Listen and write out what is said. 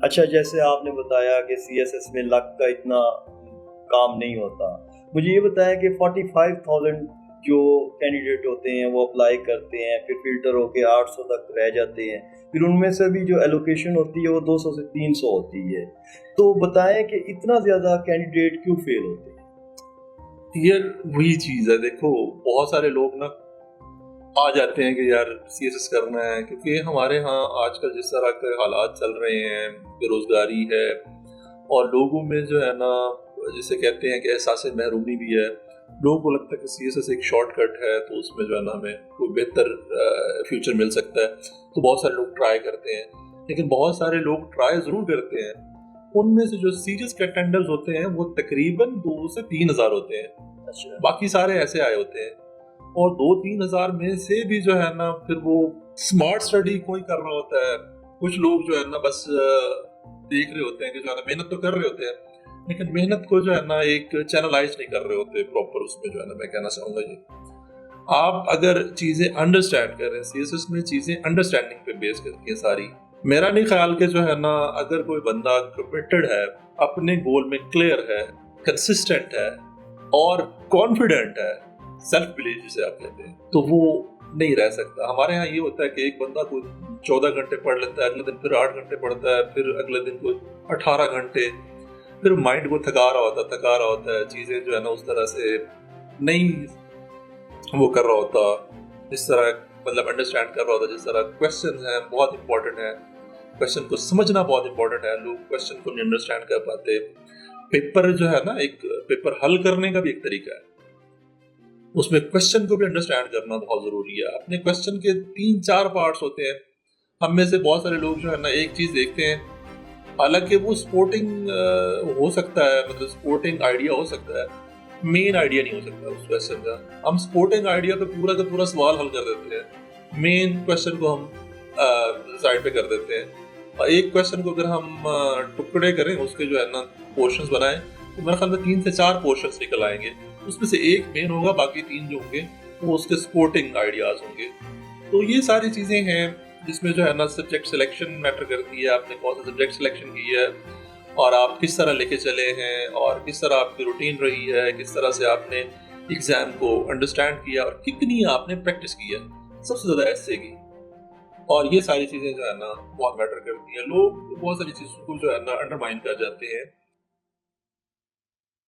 अच्छा, जैसे आपने बताया कि सीएसएस में लक का इतना काम नहीं होता, मुझे ये बताया कि 45,000 जो कैंडिडेट होते हैं वो अप्लाई करते हैं, फिर फिल्टर होके 800 तक रह जाते हैं, फिर उनमें से भी जो एलोकेशन होती है वो 200 से 300 होती है। तो बताएं कि इतना ज़्यादा कैंडिडेट क्यों फेल होते हैं? यार वही चीज़ है, देखो बहुत सारे लोग ना आ जाते हैं कि यार सीएसएस करना है, क्योंकि हमारे यहाँ आजकल जिस तरह के हालात चल रहे हैं, बेरोजगारी है और लोगों में जो है ना, जिसे कहते हैं कि एहसास महरूमी भी है। लोगों को लगता है कि सीएसएस एक शॉर्टकट है, तो उसमें जो है ना हमें कोई बेहतर फ्यूचर मिल सकता है, तो बहुत सारे लोग ट्राई करते हैं। लेकिन बहुत सारे लोग ट्राई ज़रूर करते हैं, उनमें से जो सीरियस कंटेंडर्स होते हैं वो तकरीबन 2 से 3 हज़ार होते हैं। अच्छा। बाकी सारे ऐसे आए होते हैं, और 2-3 हज़ार में से भी जो है ना फिर वो स्मार्ट स्टडी कोई कर रहा होता है। कुछ लोग जो है ना बस देख रहे होते हैं कि जो है ना मेहनत तो कर रहे होते हैं, लेकिन मेहनत को जो है ना एक चैनलाइज नहीं कर रहे होते प्रॉपर। उसमें जो है ना मैं कहना चाहूँगा ये, आप अगर चीज़ें अंडरस्टैंड कर रहे हैं, सीएसएस में चीज़ें अंडरस्टैंडिंग पे बेस करती है सारी। मेरा नहीं ख्याल के जो है ना, अगर कोई बंदा कमिटेड है, अपने गोल में क्लियर है, कंसिस्टेंट है और कॉन्फिडेंट है, सेल्फ बिलीव जिसे आप कहते हैं, तो वो नहीं रह सकता। हमारे यहाँ ये होता है कि एक बंदा को 14 घंटे पढ़ लेता है, अगले दिन फिर 8 घंटे पढ़ता है, फिर अगले दिन को 18 घंटे, फिर माइंड को थका रहा होता है, चीज़ें जो है ना उस तरह से नहीं वो कर रहा होता, जिस तरह मतलब अंडरस्टैंड कर रहा होता। जिस तरह क्वेश्चन है बहुत इंपॉर्टेंट है, क्वेश्चन को समझना बहुत इंपॉर्टेंट है, लोग क्वेश्चन को नहीं अंडरस्टैंड कर पाते। पेपर जो है ना, एक पेपर हल करने का भी एक तरीका है, उसमें क्वेश्चन को भी अंडरस्टैंड करना बहुत जरूरी है। अपने क्वेश्चन के 3-4 पार्ट्स होते हैं। हम में से बहुत सारे लोग जो है ना एक चीज देखते हैं, हालांकि वो स्पोर्टिंग हो सकता है, मतलब स्पोर्टिंग आइडिया हो सकता है, मेन आइडिया नहीं हो सकता उस क्वेश्चन का। हम स्पोर्टिंग आइडिया पे पूरा का पूरा सवाल हल कर देते हैं, मेन क्वेश्चन को हम साइड पे कर देते हैं। और एक क्वेश्चन को अगर हम टुकड़े करें, उसके जो है ना पोर्शंस बनाएं, तो मेरे ख्याल में 3 से 4 पोर्शंस निकल आएंगे। उसमें से एक मेन होगा, बाकी 3 जो होंगे वो उसके सपोर्टिंग आइडियाज होंगे। तो ये सारी चीजें हैं जिसमें जो है ना सब्जेक्ट सिलेक्शन मैटर करती है। आपने कौन सा सब्जेक्ट सिलेक्शन की है, और आप किस तरह लेके चले हैं, और किस तरह आपकी रूटीन रही है, किस तरह से आपने एग्जाम को अंडरस्टैंड किया, और कितनी आपने प्रैक्टिस की है, सबसे ज्यादा ऐसे की। और ये सारी चीजें जो है ना बहुत मैटर करती हैं। लोग बहुत सारी चीजों को जो है ना अंडरमाइन कर जाते हैं।